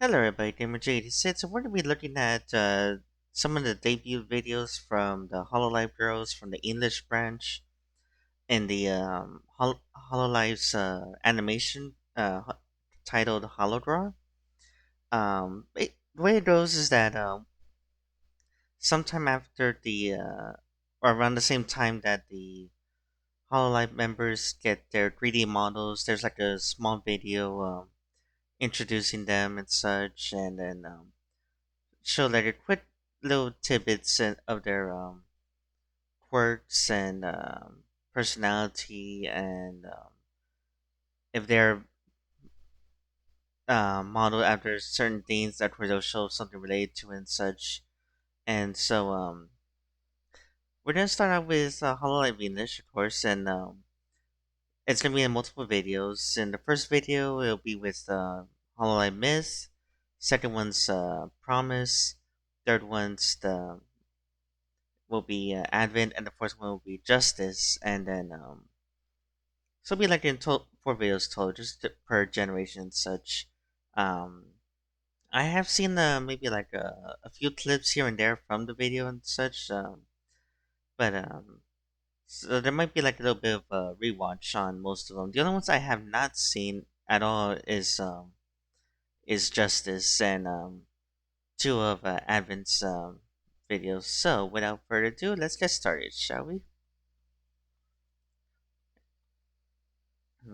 Hello, everybody. Gamer J86. So we're going to be looking at some of the debut videos from the Hololive girls from the English branch in the Hololive's animation titled Holodraw. The way it goes is that sometime after or around the same time that the Hololive members get their 3D models, there's like a small video introducing them and such, and then show like a quick little tidbits of their quirks and personality, and if they're modeled after certain things that they'll show something related to and such. And so we're gonna start out with Hololive Venus, of course, and it's gonna be in multiple videos. In the first video, it'll be with Hololive Myth. Second one's Promise. Third one's the will be Advent, and the fourth one will be Justice, and then so it'll be like in four videos total, just per generation and such. Um, I have seen maybe like a few clips here and there from the video and such, but so there might be like a little bit of a rewatch on most of them. The only ones I have not seen at all is Justice and two of Advent's videos. So without further ado, let's get started, shall we?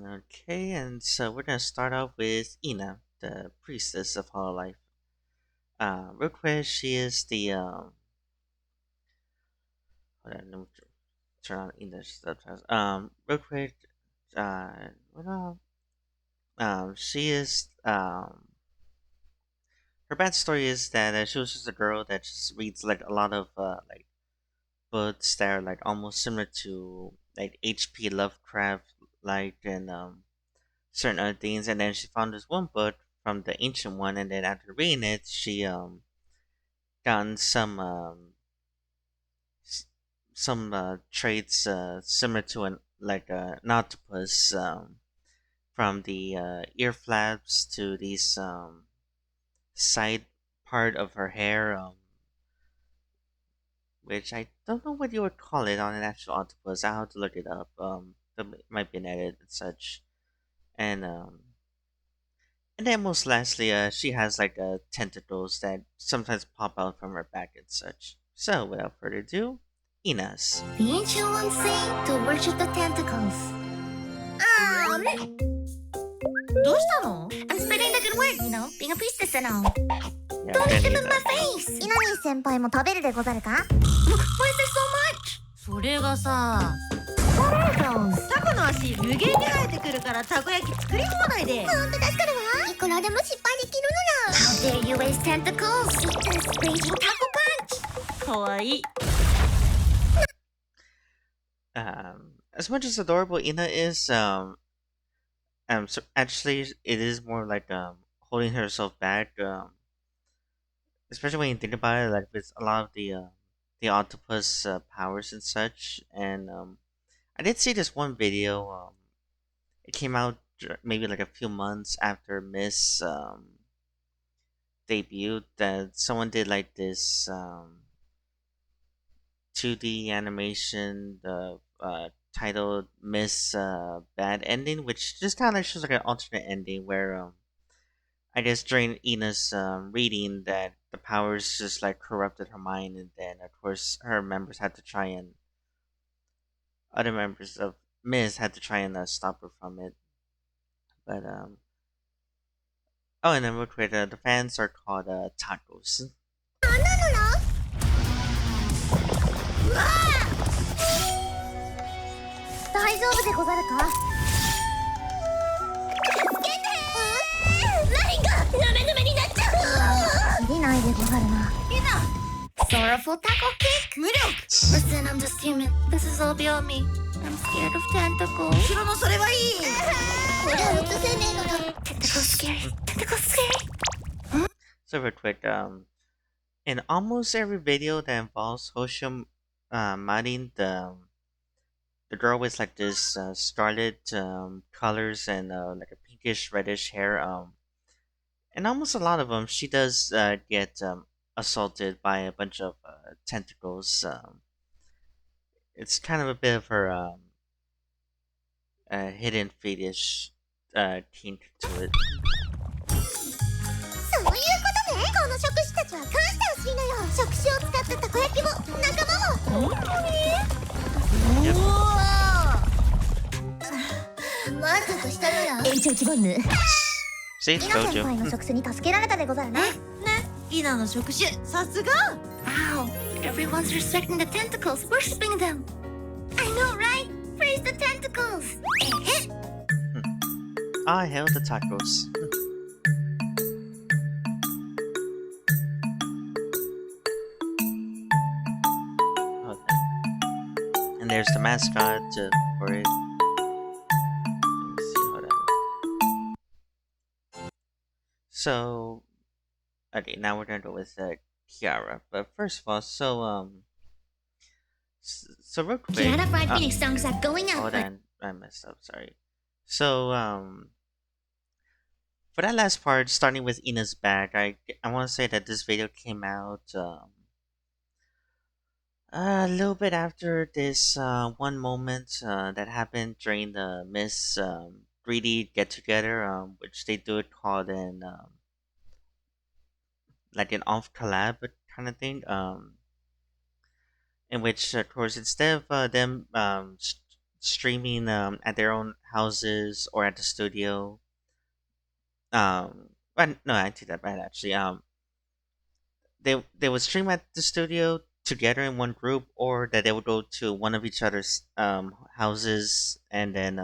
Okay, and so we're gonna start off with Ina, the priestess of Hololive. Real quick, she is the hold on, let me turn on English subtitles. Real quick, what she is her bad story is that she was just a girl that just reads like a lot of like books that are like almost similar to like H.P. Lovecraft, like and certain other things, and then she found this one book from the ancient one, and then after reading it, she gotten s- some traits similar to an octopus, from the ear flaps to these side part of her hair, which I don't know what you would call it on an actual octopus. I have to look it up. There might be an edit and such, and and then most lastly, she has like tentacles that sometimes pop out from her back and such. So without further ado, Inas. The ancient ones say to worship the tentacles. どうしたの? I'm spreading the good word, being a priestess and all. Yeah, Don't I'm let gonna them need in my that. face! イナニー先輩も食べるでござるか? Why is there so much? それがさ、Potatoes! タコの足無限に生えてくるからたこ焼き作り放題で。ほんと助かるわ。いくらでも失敗できるのよ。How dare you waste tentacles? Eat this raging taco punch! かわいい。As much as adorable Ina is, so actually it is more like holding herself back, especially when you think about it, like with a lot of the octopus powers and such. And I did see this one video. It came out maybe like a few months after Miss debuted. That someone did like this 2D animation, the titled Miss Bad Ending, which just kind of shows like an alternate ending where I guess during Ina's reading that the powers just like corrupted her mind, and then of course her members had to try and other members of Miss had to try and stop her from it. But oh, and then real quick, the fans are called tacos. 大丈夫でござるか？助けて！ラインがなめなめになっちゃう！切れないでござるな。Sorrowful taco kick! 無力! Listen, I'm just human. This is all beyond me. I'm scared of tentacles. 後ろのそれはいい！これは映せねえのだ。Tentacles scary. Tentacles scary. So real quick, in almost every video that involves Hoshim modding, the girl with like this scarlet colors and like a pinkish reddish hair, and almost a lot of them, she does get assaulted by a bunch of tentacles. It's kind of a bit of her hidden fetish tint to it. そういうことね。この食種たちは感謝をしいのよ。食種を使ったたこ焼きも仲間も。本当に？ Yep. 満足したのよ。延長希望ぬ。 See, イナ先 told 輩 you. の食種に助けられたでござるね。イナの触手さすが Wow, everyone's respecting the tentacles, worshipping them. I know, right? Praise the tentacles. I hail the tacos. Okay. And there's the mascot for it. Let me see, hold on. So, okay, now we're gonna go with Kiara. But first of all, so real quick. Kiara Fried Phoenix songs are going up. Hold on, I messed up. Sorry. So, for that last part, starting with Ina's back, I want to say that this video came out a little bit after this one moment that happened during the Miss 3D get together, which they do it called an like an off collab kind of thing, in which of course instead of them streaming at their own houses or at the studio, but no, I take that back actually. They would stream at the studio together in one group, or that they would go to one of each other's houses and then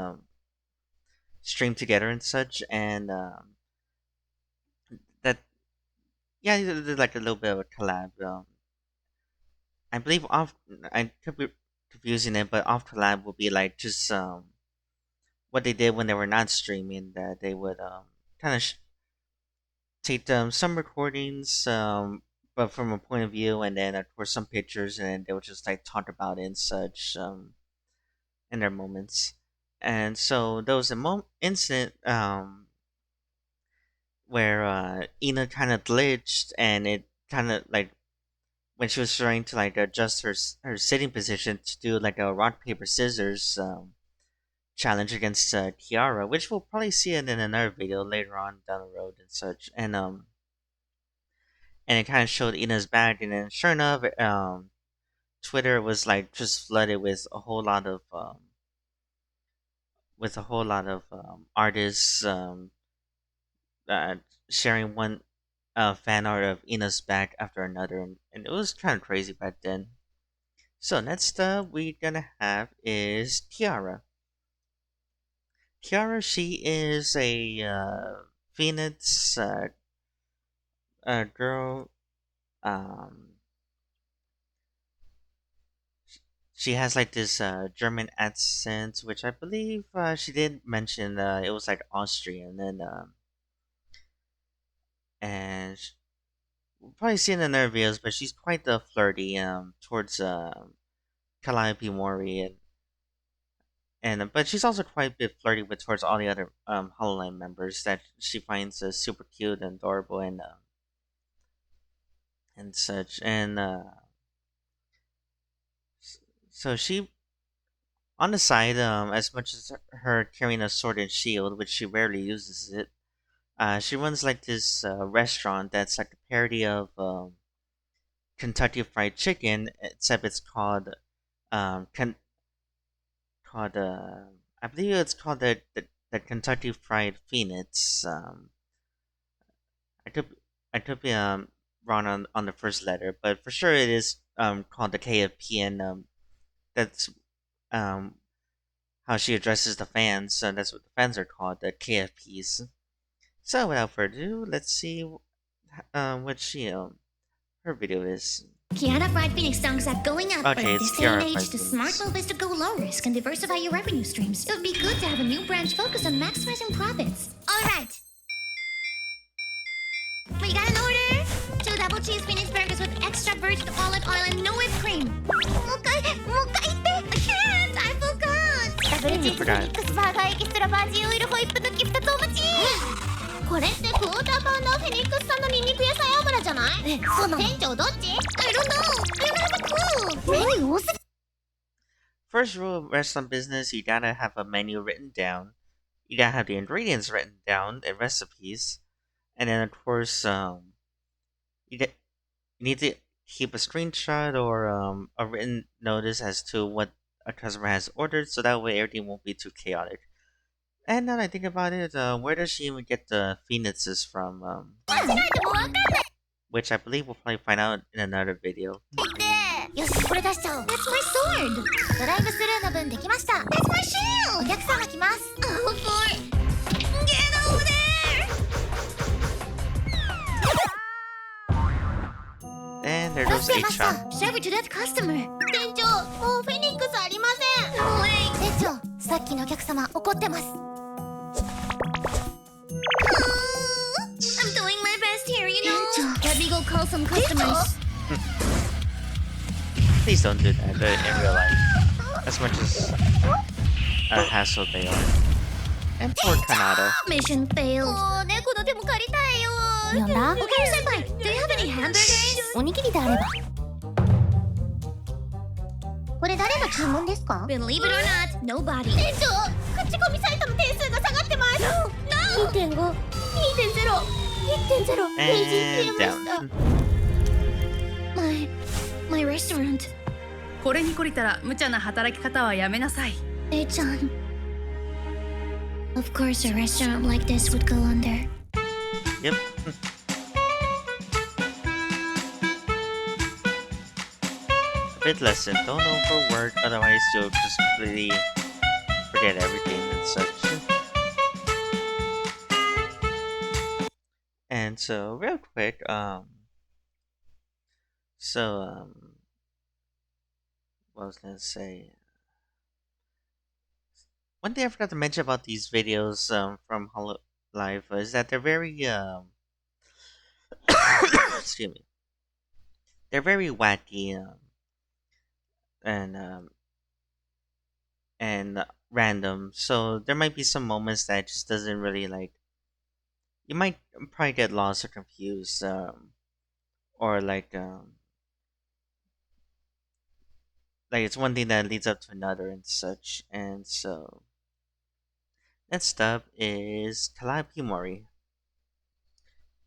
stream together and such, and that yeah, they did like a little bit of a collab. I believe off. I could be confusing it, but off collab would be like just what they did when they were not streaming. That they would kind of take some recordings, but from a point of view, and then of course some pictures, and they would just like talk about it and such in their moments. And so there was a incident where Ina kind of glitched, and it kind of like when she was trying to like adjust her sitting position to do like a rock paper scissors challenge against Kiara, which we'll probably see it in another video later on down the road and such. And it kind of showed Ina's back, and then sure enough, Twitter was like just flooded with a whole lot of artists sharing one fan art of Ina's back after another, and it was kind of crazy back then. So next we're gonna have is Kiara. Kiara, she is a Phoenix girl. She has like this German accent, which I believe she did mention it was like Austrian, and we'll probably see it in other videos, but she's quite flirty towards Calliope Mori, and but she's also quite a bit flirty with towards all the other Hololine members that she finds super cute and adorable and such. And so she on the side, as much as her carrying a sword and shield, which she rarely uses it, she runs like this restaurant that's like a parody of Kentucky Fried Chicken, except it's called I believe it's called the Kentucky Fried Phoenix. I could be wrong on the first letter, but for sure it is called the KFP, and that's how she addresses the fans. So that's what the fans are called, the KFPs. So without further ado, let's see what her video is. Kiara Fried Phoenix songs are going up, but Okay, in it's this day and Kiara age, Fried the Phoenix. smart move is to go low risk and diversify your revenue streams. It would be good to have a new branch focused on maximizing profits. Alright. We got an order. 2 double cheese Phoenix burgers with extra virgin olive oil and no whipped cream. もう一回言って。I can't, I forgot. ダブルチーズフィニックスバーガーエキストラバージンオイルホイップ抜き2つお待ち。これってクォーターパウンダーフェニックスさんのニンニク野菜油じゃない？そうなの？店長どっち？ I don't know. You have a clue. メニュー多すぎ。 First rule of restaurant business, you gotta have a menu written down. You gotta have the ingredients written down and recipes. And then, of course, you, you need to keep a screenshot or a written notice as to what a customer has ordered, so that way everything won't be too chaotic. And now that I think about it, where does she even get the phoenixes from? 間違えてもわかんない Which I believe we'll probably find out in another video. ってよしこれ出しちゃおう That's my sword ドライブスルーの分できました That's my shield お客様来ます Oh boy Get over there And there 出 goes してました H-Chan. Serve it to that customer 店長もうフェニックスありません No way 店長さっきのお客様怒ってます I'm doing my best here, you know Let me go call some customers Please don't do that in real life. As much as a hassle they are. And poor Kanata. Mission failed もう猫の手も借りたいよなんだお客先輩 Do you have any hamburgers? おにぎりであればこれ誰が注文ですか Believe it or not, nobody 店長口コミサイトの点数が下がってます No! 2.5 2.0 1.0 ページ消え And ました down. My restaurant これに懲りたら無茶な働き方はやめなさい。姉ちゃん Of course a restaurant like this would go under Yep. A bit lesson. Don't overwork, otherwise you'll just completely forget everything and such. And so, real quick, what I was gonna say. One thing I forgot to mention about these videos from Hollow Live is that they're very excuse me, they're very wacky and random. So there might be some moments that just doesn't really like. You might probably get lost or confused, or like it's one thing that leads up to another and such. And so next up is Calliope Mori.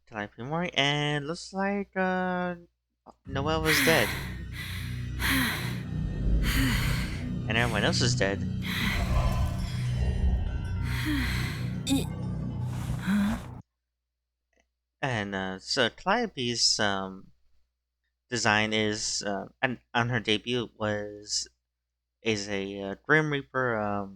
Calliope Mori, and looks like Noelle was dead, and everyone else is dead. And so Calliope's design is and on her debut is a Grim Reaper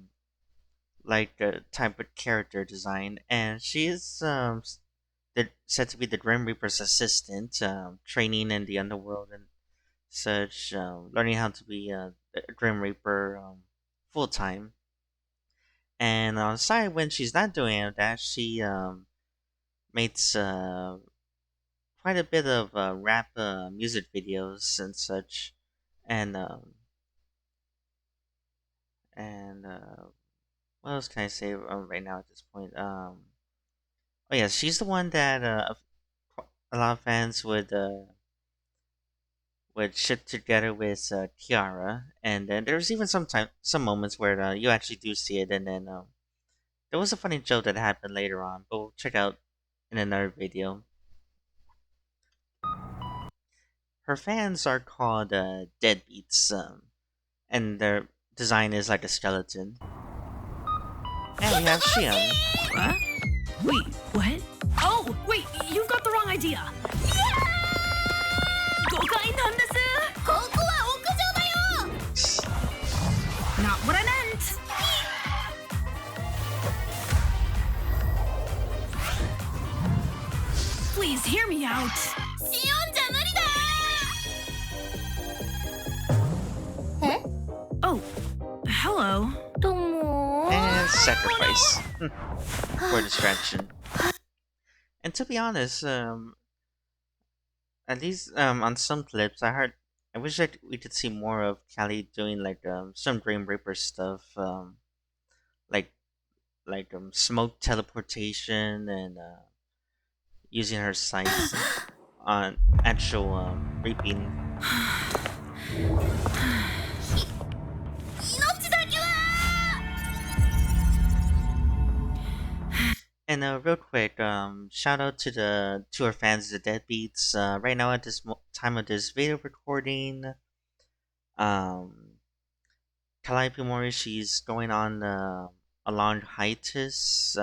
like type of character design, and she is said to be the Grim Reaper's assistant, training in the underworld and such, learning how to be a Grim Reaper full time. And on the side, when she's not doing any of that, she makes quite a bit of rap music videos and such, and what else can I say right now at this point? Oh yeah, she's the one that a lot of fans would ship together with Tiara, and then there's even some moments where you actually do see it, and then there was a funny joke that happened later on, but we'll check out in another video. Her fans are called deadbeats, and their design is like a skeleton. And we have Shion. What? Wait, what? Oh, wait, you've got the wrong idea. 誤解なんです。ここは屋上だよ Not what I meant. Please hear me out. シオンじゃ無理だえ Oh, hello. どうも And sacrifice for distraction. And to be honest, at least on some clips, I wish that we could see more of Callie doing like some Dream Reaper stuff, like smoke teleportation and using her sights on actual reaping. 命だけは And real quick, shout out to our fans, the Deadbeats. Right now at this time of this video recording, Calliope Mori, she's going on a long hiatus.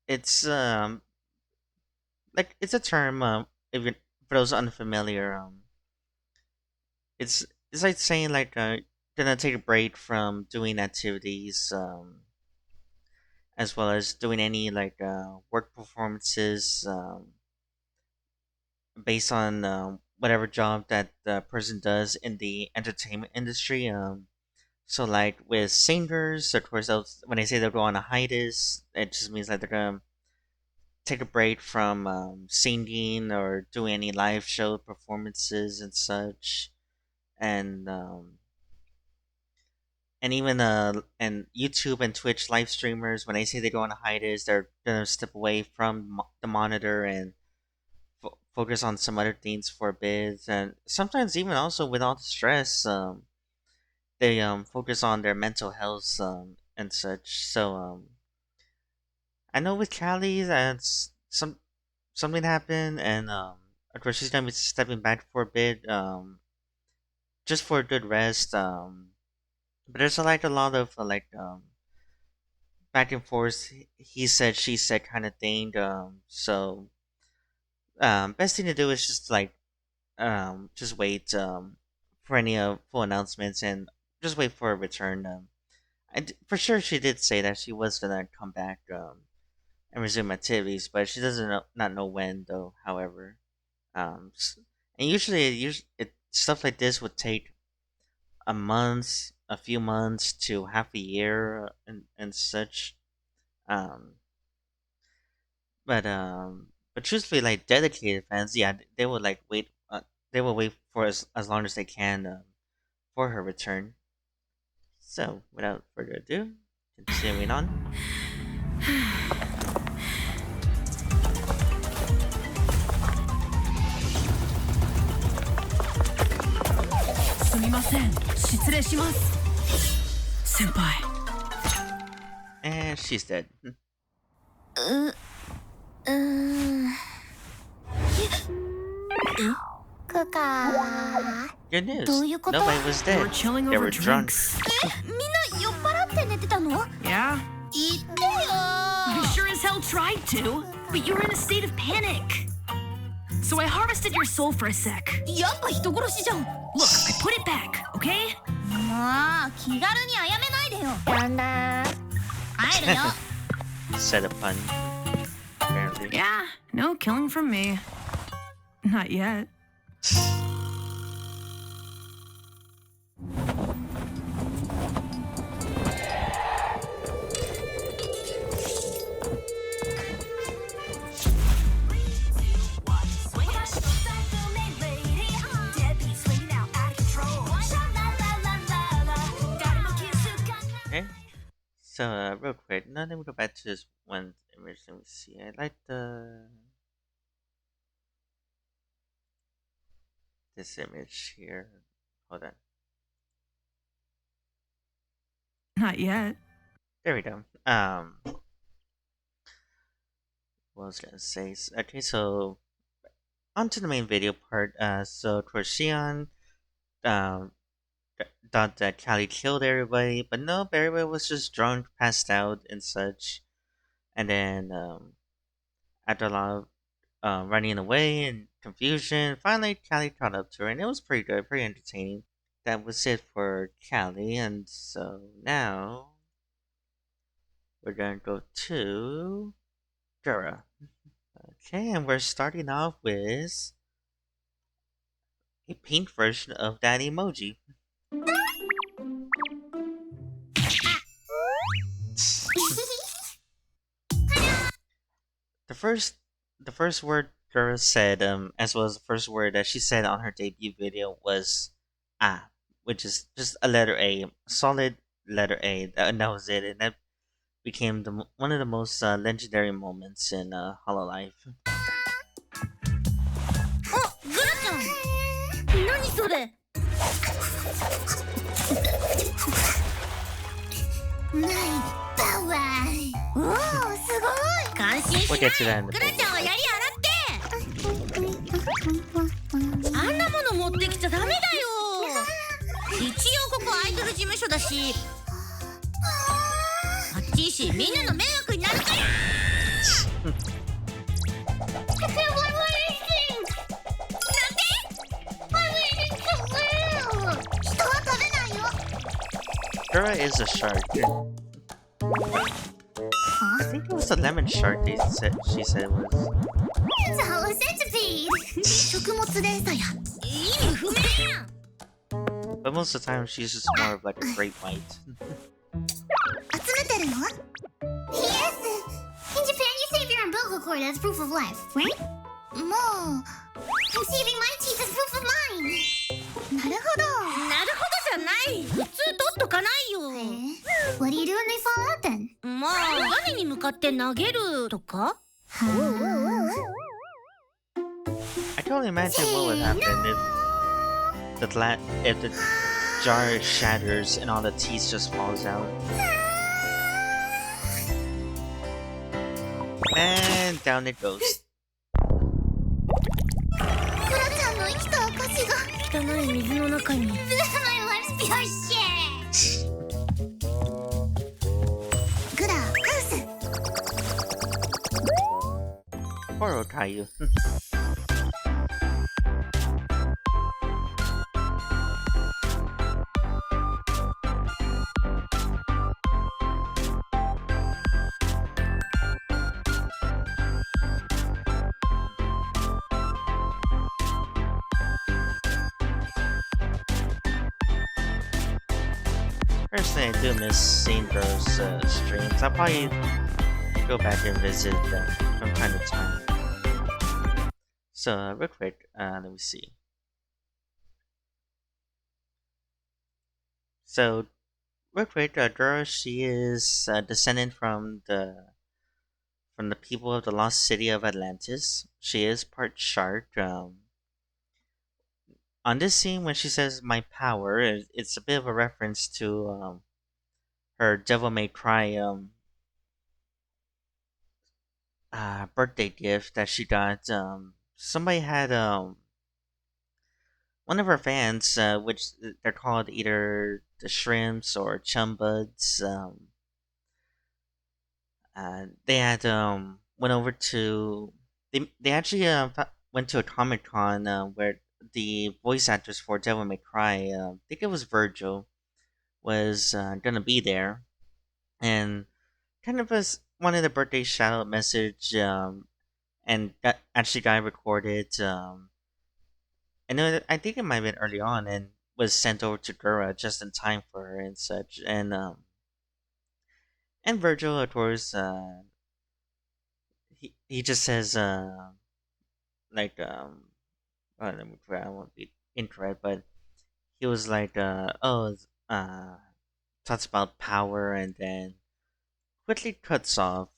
It's like it's a term. If you, for those unfamiliar, it's like saying like gonna take a break from doing activities, as well as doing any like work performances, based on whatever job that the person does in the entertainment industry. So like with singers, of course, when they say they'll go on a hiatus, it just means like they're gonna take a break from singing or doing any live show performances and such, and even and YouTube and Twitch live streamers, when they say they go on a hiatus, they're gonna step away from the monitor and focus on some other things for a bit, and sometimes even also with all the stress, they focus on their mental health and such. So I know with Callie that's something happened, and of course she's gonna be stepping back for a bit, just for a good rest. But there's like a lot of back and forth, he said, she said kind of thing. So best thing to do is just wait for any full announcements and just wait for a return. For sure she did say that she was gonna come back and resume activities, but she doesn't not know when though. However, and usually stuff like this would take a month, a few months to half a year, and such. Um, but truthfully, like dedicated fans, yeah, they will like wait. They will wait for as long as they can for her return. So, without further ado, continuing on. すみません。失礼します。先輩。And she's dead. クカ Good news. どういうこと？ Nobody was They dead. were chilling They over were drunk. drinks. みんな酔っ払って寝てたの？ Yeah? 言ってよ I sure as hell tried to, but you were in a state of panic. So I harvested your soul for a sec. やっぱ人殺しじゃん Look, I put it back, okay? もう気軽にあやめないでよなんだ帰るよ Said a pun. Apparently. Yeah, no killing from me. Not yet. Okay. So, real quick, now let me go back to this one image. Let me see. I like this image here. Hold on. Not yet. There we go. What was I gonna say? Okay, so on to the main video part. So Corsian, thought that Callie killed everybody, but no, everybody was just drunk, passed out, and such. And then, after a lot of running away and confusion, finally Callie caught up to her, and it was pretty good, pretty entertaining. That was it for Callie, and so now we're gonna go to Jura. Okay, and we're starting off with a pink version of that emoji. The first word Jura said, as well as the first word that she said on her debut video, was which is just a letter A, solid letter A, and that was it. And that became one of the most legendary moments in Hololive. あ、グラちゃん。何それ。マイパワー。おお、すごい。感心し We'll ない。 get to that in a グラ bit. ちゃんはやり洗って。あんなもの持ってきちゃダメだよ。一応ここアイドル事務所だし。あっちいし、みんなの迷惑になるから。Dora is a shark. I think it was a lemon shark she said it was. It's a hollow centipede. 食物連鎖や。意味不明やん。 But most of the time she's just more of like a great white. 集めてるの Yes. In Japan, you save your umbilical cord as proof of life, right? もう I'm saving my teeth as proof of mine. なるほど。なるほどじゃない。普通取っとかないよ。What do you do when they fall out then? まあ、何に向かって投げるとか I totally imagine what would happen if the jar shatters and all the teeth just falls out. And down it goes. グラちゃんの生きた証が。汚い水の中に。My life's pure shit. グラ、ハウス。 Poor Otayu. Personally, I do miss seeing those streams. I'll probably go back and visit them from time to time. So, real quick, let me see. So, real quick, Dora, she is a descendant from the people of the lost city of Atlantis. She is part shark. On this scene, when she says "my power," it's a bit of a reference to her Devil May Cry birthday gift that she got. Somebody had one of her fans, which they're called either the Shrimps or Chumbuds. They had went over to they actually went to a Comic-Con where the voice actress for Devil May Cry, I think it was Virgil, was gonna be there, and kind of wanted a birthday shout out message, and that actually got recorded. I think it might have been early on, and was sent over to Gura just in time for her and such, and Virgil, of course, he just says like let me try, I won't be incorrect, but he was like talks about power and then quickly cuts off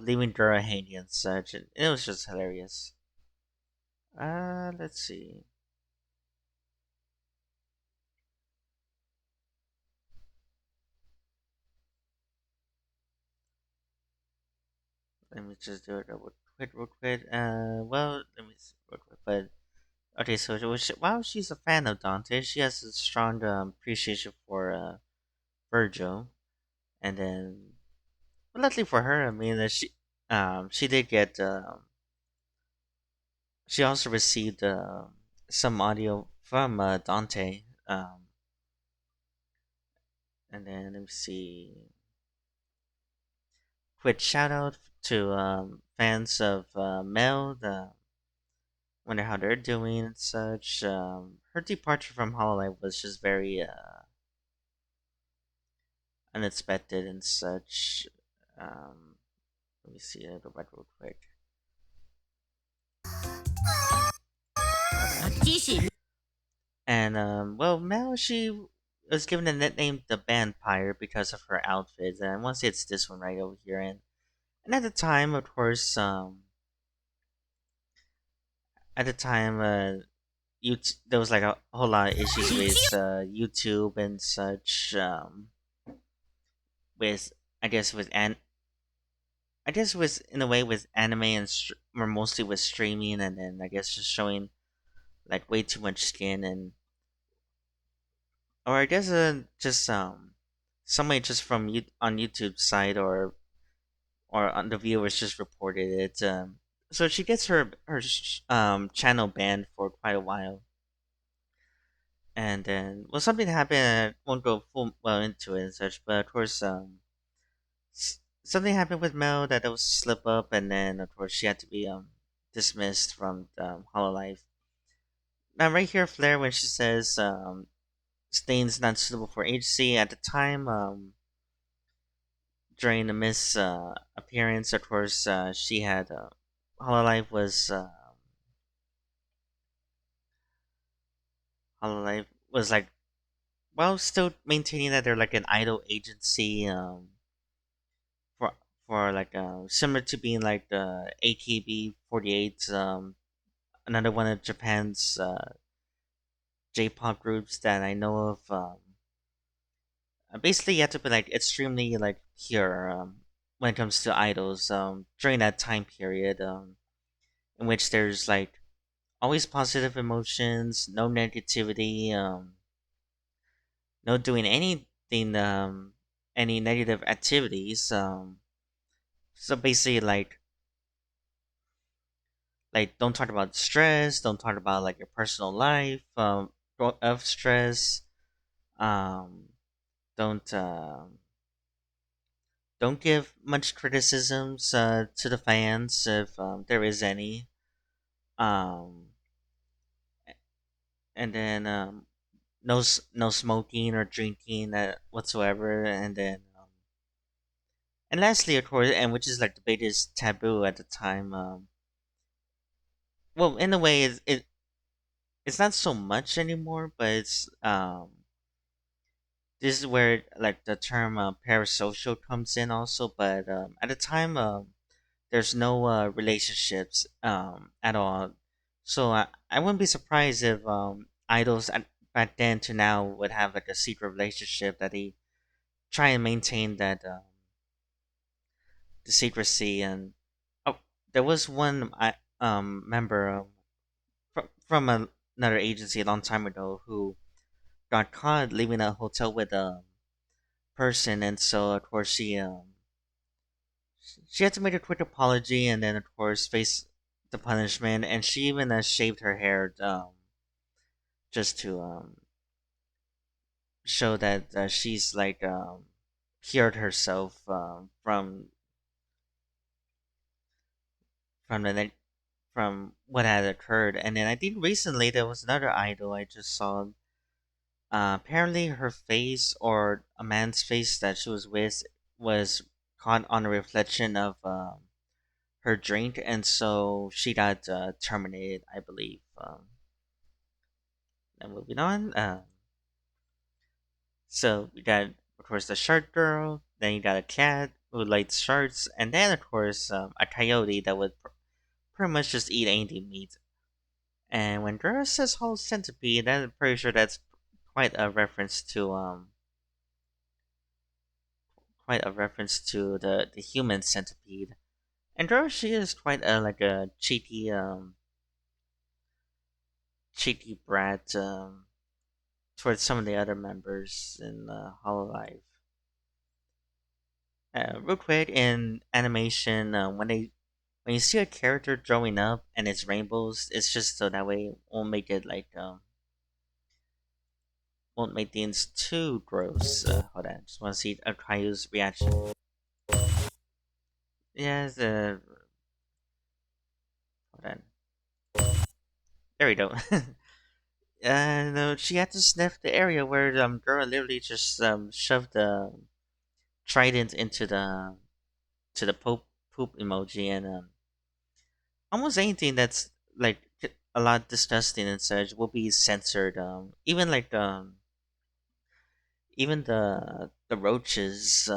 leaving Dura hanging and such, and it was just hilarious. Let's see. Let me just do it real quick. Well, let me see real quick. But okay, so while she's a fan of Dante, she has a strong appreciation for Virgil, and then, well, luckily for her, I mean, she did get she also received some audio from Dante, and then let me see. Quick shout out to fans of Mel. Wonder how they're doing and such. Her departure from Hololive was just very unexpected and such. Let me see. I'll go back real quick. And well, Mel, she was given the nickname the Vampire because of her outfits, and I want to say it's this one right over here. And at the time, of course, at the time, there was like a whole lot of issues with YouTube and such. With I guess with I guess with in a way with anime and or mostly with streaming, and then I guess just showing like way too much skin, and or I guess just somebody just from on YouTube side or on the viewers just reported it. So she gets her channel banned for quite a while, and then well something happened. I won't go full well into it and such, but of course something happened with Mel that was slip up, and then of course she had to be dismissed from Hololive. Now right here, Flair, when she says Stain's not suitable for HC at the time, during the Miss appearance, of course, she had Hololive was Hololive was like well still maintaining that they're like an idol agency for like similar to being like the AKB48 another one of Japan's J-pop groups that I know of. Basically, you have to be like extremely like pure when it comes to idols. During that time period, in which there's like always positive emotions, no negativity, no doing anything, any negative activities. So basically, like don't talk about stress, don't talk about like your personal life of stress. Um, don't don't give much criticisms to the fans if there is any. Um, and then no smoking or drinking whatsoever. And then and lastly, of course, and which is like the biggest taboo at the time. Well, in a way, it's not so much anymore, but it's this is where like the term parasocial comes in also. But at the time, there's no relationships at all. So I wouldn't be surprised if idols back then to now would have like a secret relationship that they try and maintain that the secrecy. And oh, there was one member from another agency a long time ago who got caught leaving a hotel with a person, and so of course she had to make a quick apology, and then of course face the punishment, and she even shaved her hair just to show that she's like cured herself from the from what had occurred. And then I think recently there was another idol I just saw. Apparently, her face or a man's face that she was with was caught on a reflection of her drink, and so she got terminated, I believe. And moving on. So we got, of course, the shark girl. Then you got a cat who likes sharks, and then of course a coyote that would pretty much just eat anything meat. And when Dora says whole centipede, I'm pretty sure that's quite a reference to the human centipede. And Dora, she is quite a like a cheeky brat towards some of the other members in Hololive. Real quick in animation, when you see a character growing up and it's rainbows, it's just so that way it won't make it like won't make things too gross. Hold on, just want to see Akayu's reaction. Yes, hold on. There we go. And she had to sniff the area where girl literally just shoved the trident into the poop emoji, and almost anything that's like a lot disgusting and such will be censored. Even like even the roaches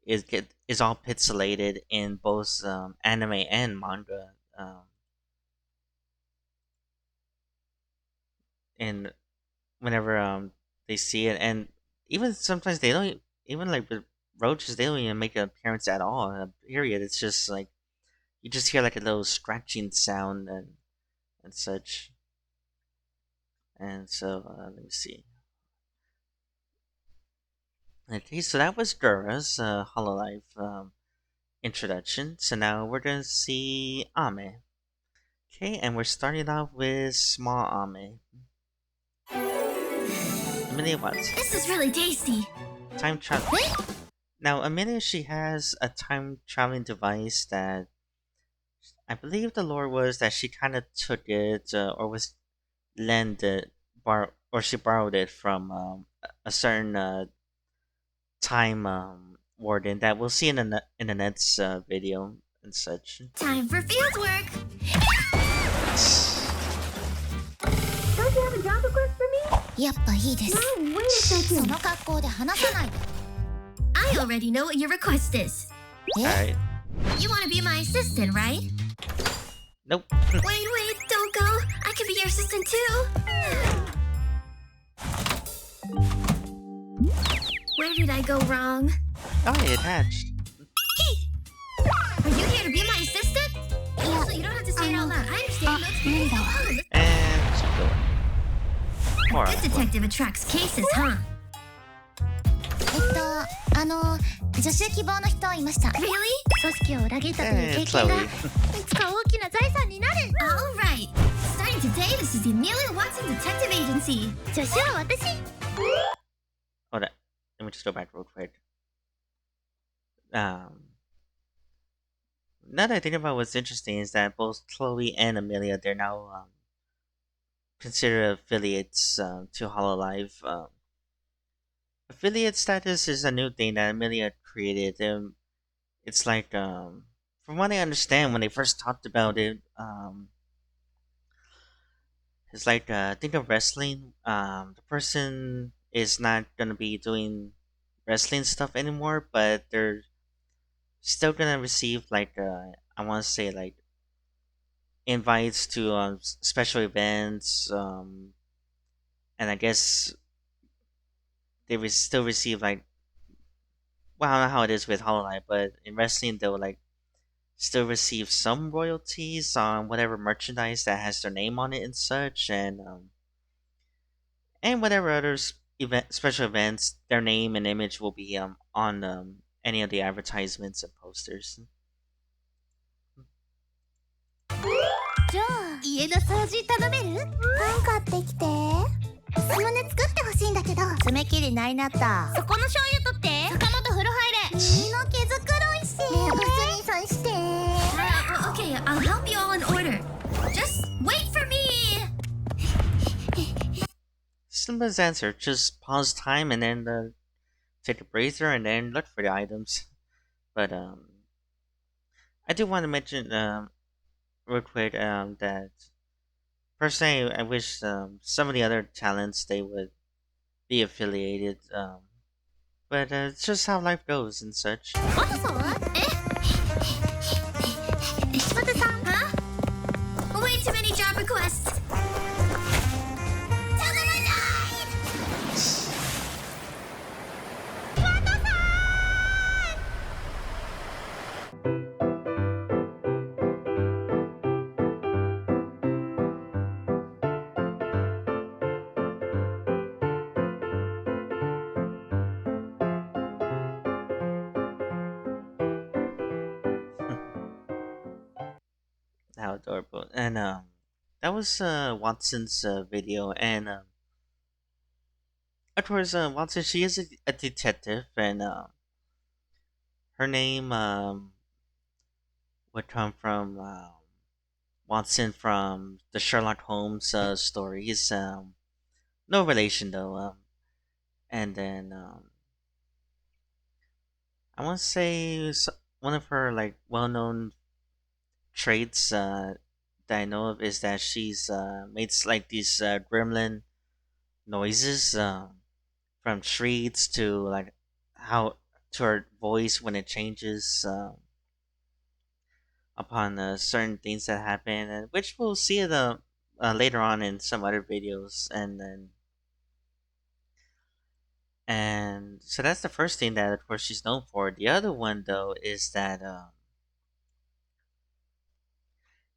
is all pixelated in both anime and manga. And whenever they see it, and even sometimes they don't even like with roaches, they don't even make an appearance at all. Period. It's just like you just hear like a little scratching sound and such. And so let me see. Okay, so that was Dura's Hololive introduction. So now we're gonna see Ame. Okay, and we're starting off with small Ame. Amelia Watts. This is really tasty. Time travel. Now, Amelia, she has a time traveling device that I believe the lore was that she kind of took it or was lended, or she borrowed it from a certain time warden that we'll see in in the next video and such. Time for field work. Don't you have a job request for me? やっぱいいです。 No, wait a second. その格好で話さないで。I already know what your request is. Alright. You want to be my assistant, right? Nope. Wait, don't go. I could be your assistant too. Where did I go wrong? Oh, it hatched. Are you here to be my assistant? Yeah. So you don't have to say it out loud. I understand. Let's And go. More Good detective attracts cases, huh? 助手希望の人いました。Really? 組織を裏切ったという経験がいつか大きな財産になる。Alright. Starting today, this is the Amelia Watson Detective Agency. 助手は私。Hold on. Let me just go back real quick. Now that I think about what's interesting is that both Chloe and Amelia, they're now considered affiliates to Hololive. Affiliate status is a new thing that Amelia created. It's like, from what I understand, when they first talked about it, it's like, think of wrestling. The person is not gonna be doing wrestling stuff anymore, but they're still gonna receive like, I want to say like invites to special events, and I guess they still receive like, well, I don't know how it is with Hololive, but in wrestling they'll like still receive some royalties on whatever merchandise that has their name on it and such, and whatever other special events, their name and image will be on any of the advertisements and posters. じゃあ家の掃除頼める？パン買ってきて。サムネ作ってほしいんだけど。爪切りないなった。そこの醤油取って。坂本風呂入れ。君の毛づくろいし。ねえ、おすにさんして。Okay, I'll help you all in order. Just wait for me. Simba's answer: just pause time and then take a breather and then look for the items. But I do want to mention real quick that personally I wish some of the other talents they would be affiliated. But it's just how life goes and such. マサさん？マサさん？ Huh? Way too many job requests. Tell them I died. How adorable. And that was Watson's video, and of course Watson, she is a detective, and her name would come from Watson from the Sherlock Holmes stories. No relation though. And then I want to say one of her like well-known traits that I know of is that she's made like these gremlin noises from shrieks to like how to her voice when it changes upon certain things that happen, and which we'll see later on in some other videos, and so that's the first thing that of course she's known for. The other one though is that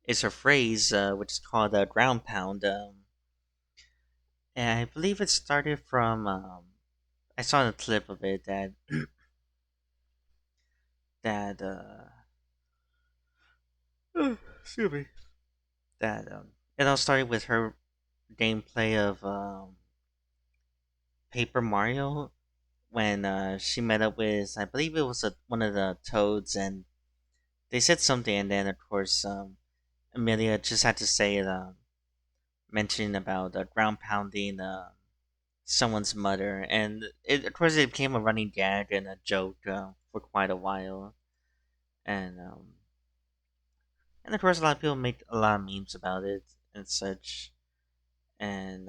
is her phrase, which is called ground pound. And I believe it started from I saw a clip of it that that excuse me, that it all started with her gameplay of Paper Mario when she met up with, I believe it was one of the toads, and they said something, and then of course Amelia just had to say it, mentioning about ground pounding someone's mother, and of course it became a running gag and a joke for quite a while, and and of course a lot of people make a lot of memes about it and such, and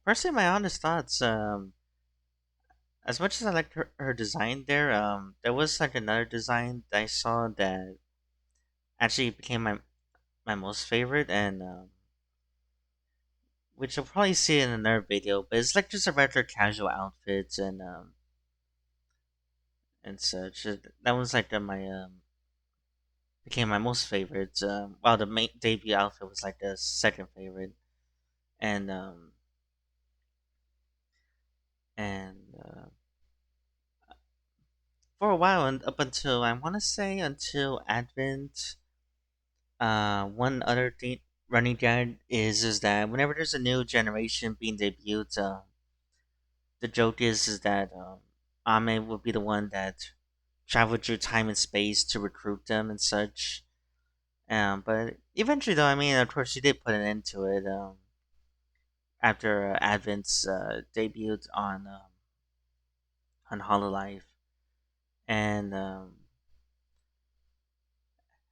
personally, my honest thoughts, as much as I liked her design there, there was like another design that I saw that actually became my most favorite, and which you'll probably see in another video, but it's like just a regular casual outfit and such. That was like my became my most favorite. While the main debut outfit was like the second favorite, and and for a while and up until I want to say until Advent, one other thing running gag is that whenever there's a new generation being debuted, the joke is that Ame will be the one that traveled through time and space to recruit them and such. But eventually, though, I mean, of course, she did put an end to it after Advent's debut on Hololive. And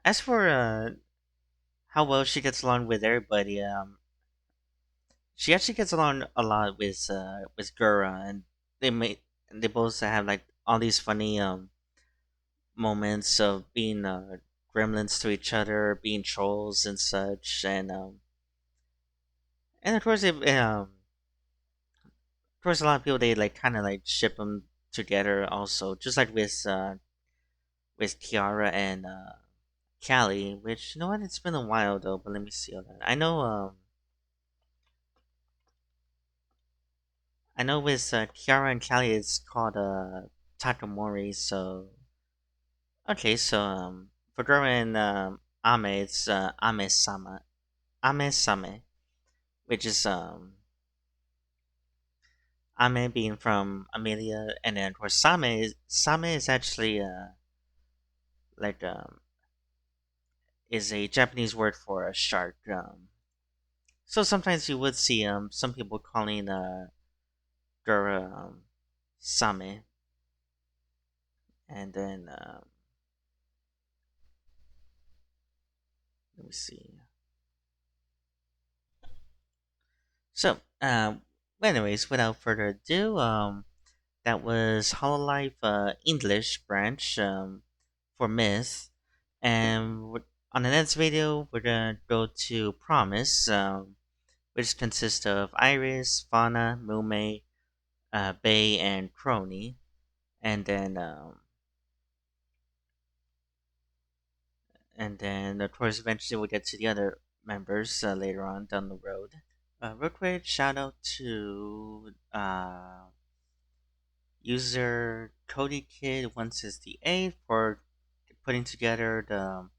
as for how well she gets along with everybody, she actually gets along a lot with Gura, and they both have like all these funny moments of being gremlins to each other, being trolls and such, and of course, of course, a lot of people they like kind of like ship them together. Also, just like with Kiara and Callie, which you know what, it's been a while though. But let me see all that. I know with Kiara and Callie, it's called Takamori. So okay, so for Gura and Ame, it's Ame Same, which is Ame being from Amelia, and then of course Same is actually like is a Japanese word for a shark. So sometimes you would see some people calling Gura Same, and then let me see. So anyways, without further ado, that was Hololive English branch for Myth. And on the next video, we're gonna go to Promise, which consists of Iris, Fauna, Mume, Bay, and Crony. And then of course eventually we'll get to the other members later on down the road. Real quick, shout out to user Cody Kid 168 for putting together the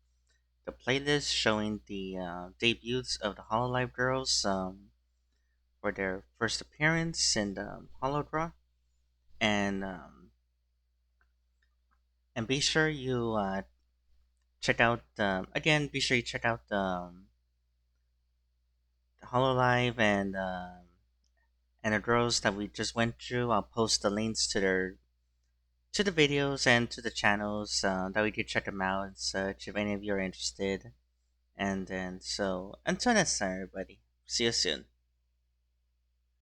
playlist showing the debuts of the Hololive girls for their first appearance in the Holodraw, and be sure you check out again. Be sure you check out the Hololive and the girls that we just went through. I'll post the links to their to the videos and to the channels that we could check them out and such if any of you are interested. And then, so until next time, everybody. See you soon.